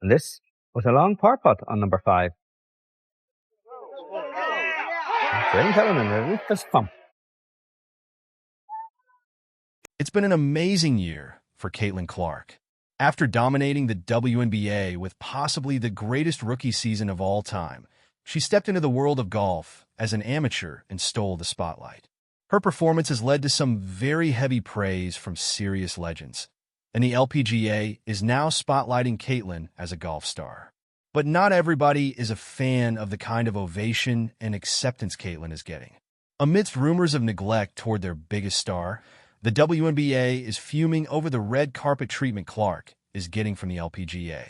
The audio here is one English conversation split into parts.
And this was a long par putt on number 5. Graham Cullen and a fist pump. It's been an amazing year for Caitlin Clark. After dominating the WNBA with possibly the greatest rookie season of all time, she stepped into the world of golf as an amateur and stole the spotlight. Her performance has led to some very heavy praise from serious legends, and the LPGA is now spotlighting Caitlin as a golf star. But not everybody is a fan of the kind of ovation and acceptance Caitlin is getting. Amidst rumors of neglect toward their biggest star, the WNBA is fuming over the red carpet treatment Clark is getting from the LPGA.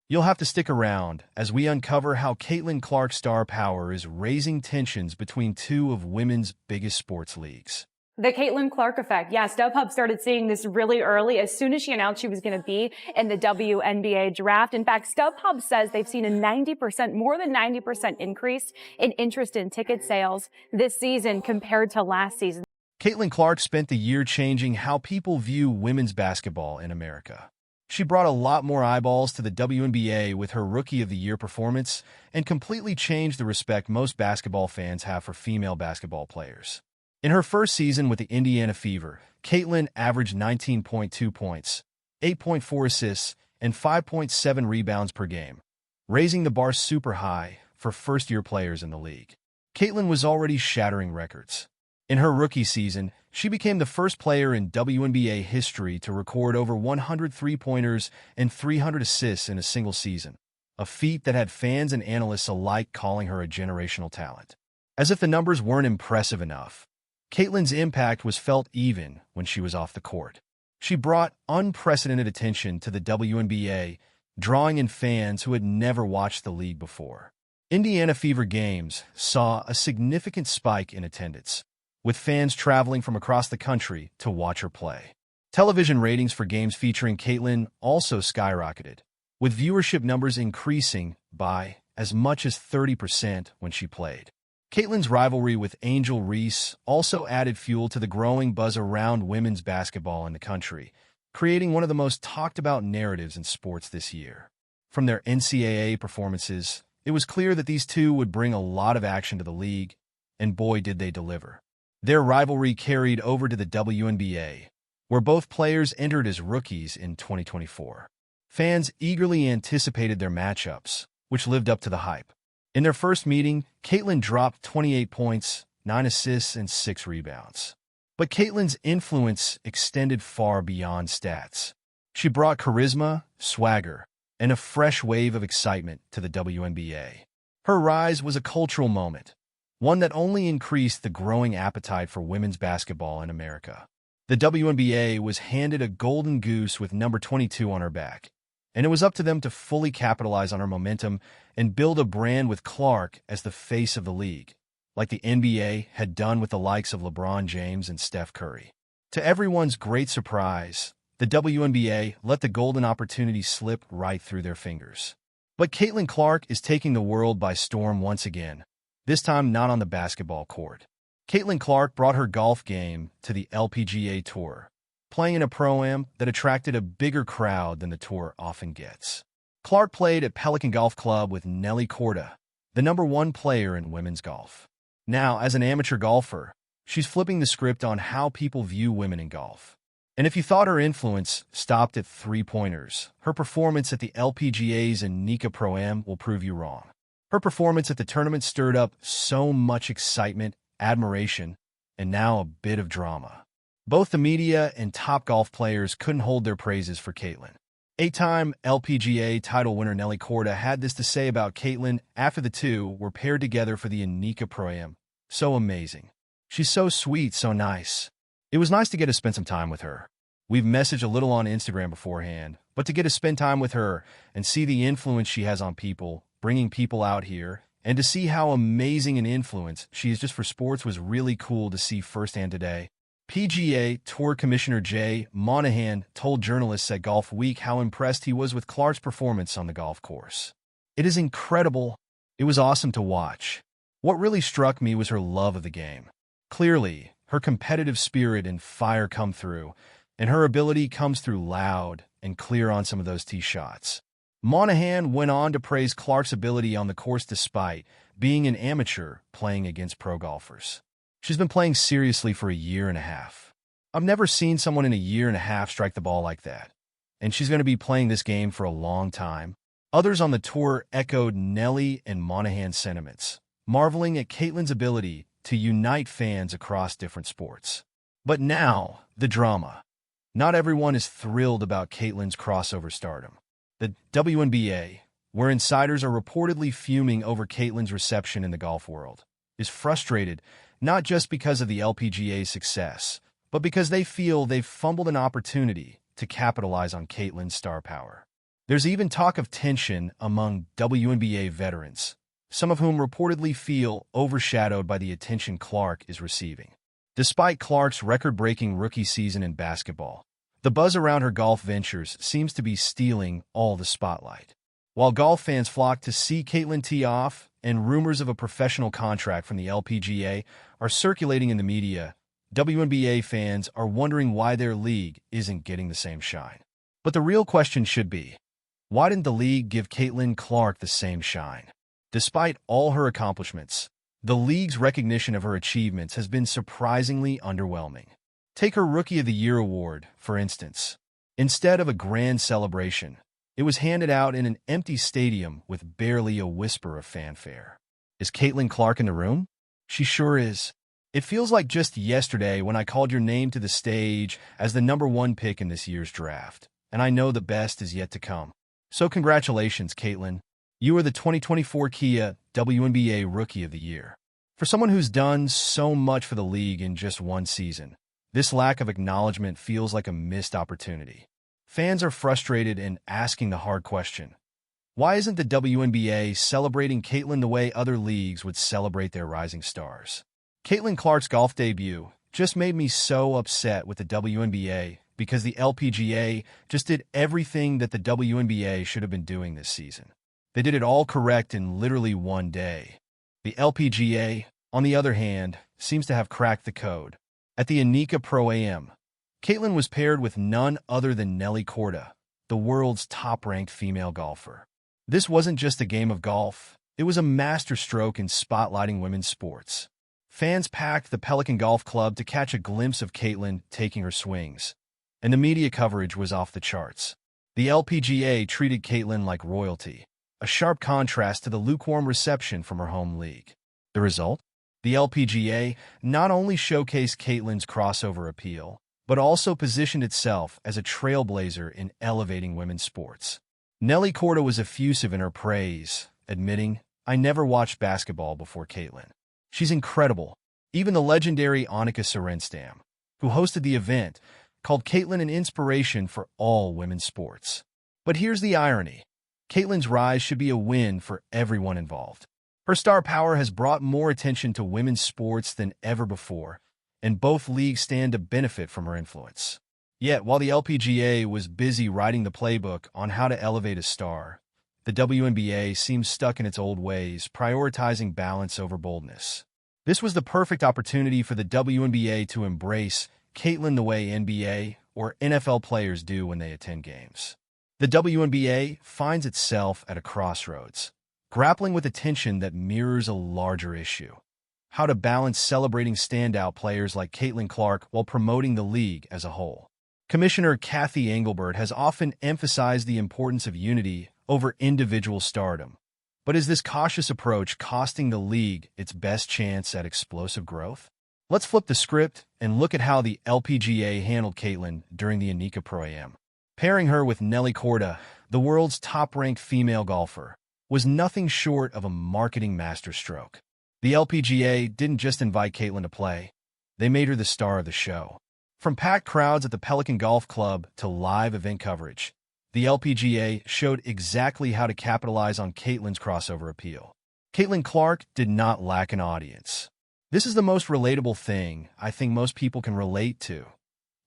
You'll have to stick around as we uncover how Caitlin Clark's star power is raising tensions between two of women's biggest sports leagues. The Caitlin Clark effect. Yeah, StubHub started seeing this really early as soon as she announced she was going to be in the WNBA draft. In fact, StubHub says they've seen more than 90% increase in interest in ticket sales this season compared to last season. Caitlin Clark spent the year changing how people view women's basketball in America. She brought a lot more eyeballs to the WNBA with her Rookie of the Year performance and completely changed the respect most basketball fans have for female basketball players. In her first season with the Indiana Fever, Caitlin averaged 19.2 points, 8.4 assists, and 5.7 rebounds per game, raising the bar super high for first-year players in the league. Caitlin was already shattering records. In her rookie season, she became the first player in WNBA history to record over 100 three-pointers and 300 assists in a single season, a feat that had fans and analysts alike calling her a generational talent. As if the numbers weren't impressive enough, Caitlin's impact was felt even when she was off the court. She brought unprecedented attention to the WNBA, drawing in fans who had never watched the league before. Indiana Fever games saw a significant spike in attendance, with fans traveling from across the country to watch her play. Television ratings for games featuring Caitlin also skyrocketed, with viewership numbers increasing by as much as 30% when she played. Caitlin's rivalry with Angel Reese also added fuel to the growing buzz around women's basketball in the country, creating one of the most talked-about narratives in sports this year. From their NCAA performances, it was clear that these two would bring a lot of action to the league, and boy did they deliver. Their rivalry carried over to the WNBA, where both players entered as rookies in 2024. Fans eagerly anticipated their matchups, which lived up to the hype. In their first meeting, Caitlin dropped 28 points, 9 assists, and 6 rebounds. But Caitlin's influence extended far beyond stats. She brought charisma, swagger, and a fresh wave of excitement to the WNBA. Her rise was a cultural moment, one that only increased the growing appetite for women's basketball in America. The WNBA was handed a golden goose with number 22 on her back, and it was up to them to fully capitalize on her momentum and build a brand with Clark as the face of the league, like the NBA had done with the likes of LeBron James and Steph Curry. To everyone's great surprise, the WNBA let the golden opportunity slip right through their fingers. But Caitlin Clark is taking the world by storm once again, this time not on the basketball court. Caitlin Clark brought her golf game to the LPGA Tour, playing in a pro-am that attracted a bigger crowd than the tour often gets. Clark played at Pelican Golf Club with Nelly Korda, the #1 player in women's golf. Now, as an amateur golfer, she's flipping the script on how people view women in golf. And if you thought her influence stopped at three-pointers, her performance at the LPGA's and Nika Pro-Am will prove you wrong. Her performance at the tournament stirred up so much excitement, admiration, and now a bit of drama. Both the media and top golf players couldn't hold their praises for Caitlin. 8-time LPGA title winner Nelly Korda had this to say about Caitlin after the two were paired together for the Nika Pro-Am. So amazing. She's so sweet, so nice. It was nice to get to spend some time with her. We've messaged a little on Instagram beforehand, but to get to spend time with her and see the influence she has on people, bringing people out here, and to see how amazing an influence she is just for sports was really cool to see firsthand today. PGA Tour Commissioner Jay Monahan told journalists at Golf Week how impressed he was with Clark's performance on the golf course. "It is incredible. It was awesome to watch. What really struck me was her love of the game. Clearly, her competitive spirit and fire come through, and her ability comes through loud and clear on some of those tee shots. Monahan went on to praise Clark's ability on the course despite being an amateur playing against pro golfers. She's been playing seriously for a year and a half. I've never seen someone in a year and a half strike the ball like that. And she's going to be playing this game for a long time. Others on the tour echoed Nelly and Monahan's sentiments, marveling at Caitlin's ability to unite fans across different sports. But now, the drama. Not everyone is thrilled about Caitlin's crossover stardom. The WNBA, where insiders are reportedly fuming over Caitlin's reception in the golf world, is frustrated not just because of the LPGA's success, but because they feel they've fumbled an opportunity to capitalize on Caitlin's star power. There's even talk of tension among WNBA veterans, some of whom reportedly feel overshadowed by the attention Clark is receiving. Despite Clark's record-breaking rookie season in basketball, the buzz around her golf ventures seems to be stealing all the spotlight. While golf fans flock to see Caitlin tee off and rumors of a professional contract from the LPGA are circulating in the media, WNBA fans are wondering why their league isn't getting the same shine. But the real question should be, why didn't the league give Caitlin Clark the same shine? Despite all her accomplishments, the league's recognition of her achievements has been surprisingly underwhelming. Take her Rookie of the Year award, for instance. Instead of a grand celebration, it was handed out in an empty stadium with barely a whisper of fanfare. Is Caitlin Clark in the room? She sure is. It feels like just yesterday when I called your name to the stage as the #1 pick in this year's draft, and I know the best is yet to come. So congratulations, Caitlin. You are the 2024 Kia WNBA Rookie of the Year. For someone who's done so much for the league in just one season, this lack of acknowledgement feels like a missed opportunity. Fans are frustrated and asking the hard question. Why isn't the WNBA celebrating Caitlin the way other leagues would celebrate their rising stars? Caitlin Clark's golf debut just made me so upset with the WNBA because the LPGA just did everything that the WNBA should have been doing this season. They did it all correct in literally one day. The LPGA, on the other hand, seems to have cracked the code. At the Anika Pro-Am, Caitlin was paired with none other than Nelly Korda, the world's top-ranked female golfer. This wasn't just a game of golf, it was a masterstroke in spotlighting women's sports. Fans packed the Pelican Golf Club to catch a glimpse of Caitlin taking her swings, and the media coverage was off the charts. The LPGA treated Caitlin like royalty, a sharp contrast to the lukewarm reception from her home league. The result? The LPGA not only showcased Caitlin's crossover appeal, but also positioned itself as a trailblazer in elevating women's sports. Nelly Korda was effusive in her praise, admitting, "I never watched basketball before Caitlin. She's incredible." Even the legendary Annika Sorenstam, who hosted the event, called Caitlin an inspiration for all women's sports. But here's the irony. Caitlin's rise should be a win for everyone involved. Her star power has brought more attention to women's sports than ever before, and both leagues stand to benefit from her influence. Yet, while the LPGA was busy writing the playbook on how to elevate a star, the WNBA seems stuck in its old ways, prioritizing balance over boldness. This was the perfect opportunity for the WNBA to embrace Caitlin the way NBA or NFL players do when they attend games. The WNBA finds itself at a crossroads, grappling with a tension that mirrors a larger issue: how to balance celebrating standout players like Caitlin Clark while promoting the league as a whole. Commissioner Kathy Engelbert has often emphasized the importance of unity over individual stardom. But is this cautious approach costing the league its best chance at explosive growth? Let's flip the script and look at how the LPGA handled Caitlin during the Anika Pro-Am. Pairing her with Nelly Korda, the world's top-ranked female golfer, was nothing short of a marketing masterstroke. The LPGA didn't just invite Caitlin to play, they made her the star of the show. From packed crowds at the Pelican Golf Club to live event coverage, the LPGA showed exactly how to capitalize on Caitlin's crossover appeal. Caitlin Clark did not lack an audience. This is the most relatable thing I think most people can relate to.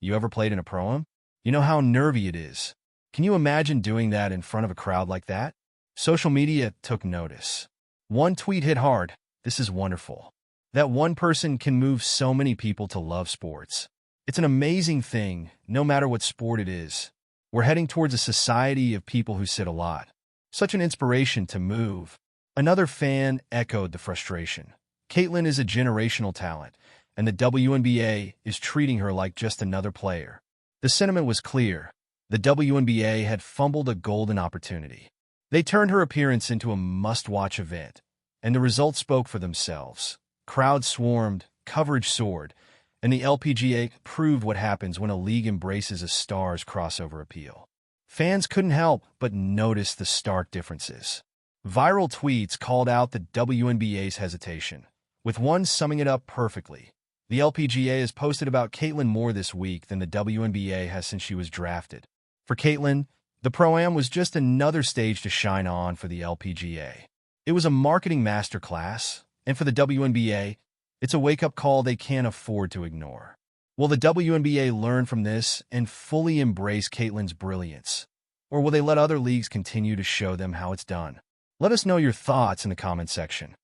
You ever played in a pro-am? You know how nervy it is. Can you imagine doing that in front of a crowd like that? Social media took notice. One tweet hit hard. "This is wonderful." That one person can move so many people to love sports. It's an amazing thing, no matter what sport it is. We're heading towards a society of people who sit a lot, Such an inspiration to move. Another fan echoed the frustration. Caitlin is a generational talent, and the WNBA is treating her like just another player. The sentiment was clear. The WNBA had fumbled a golden opportunity. They turned her appearance into a must-watch event, and the results spoke for themselves. Crowds swarmed, coverage soared, and the LPGA proved what happens when a league embraces a star's crossover appeal. Fans couldn't help but notice the stark differences. Viral tweets called out the WNBA's hesitation, with one summing it up perfectly. The LPGA has posted about Caitlin more this week than the WNBA has since she was drafted. For Caitlin, the Pro-Am was just another stage to shine on for the LPGA. It was a marketing masterclass, and for the WNBA, it's a wake-up call they can't afford to ignore. Will the WNBA learn from this and fully embrace Caitlin's brilliance? Or will they let other leagues continue to show them how it's done? Let us know your thoughts in the comment section.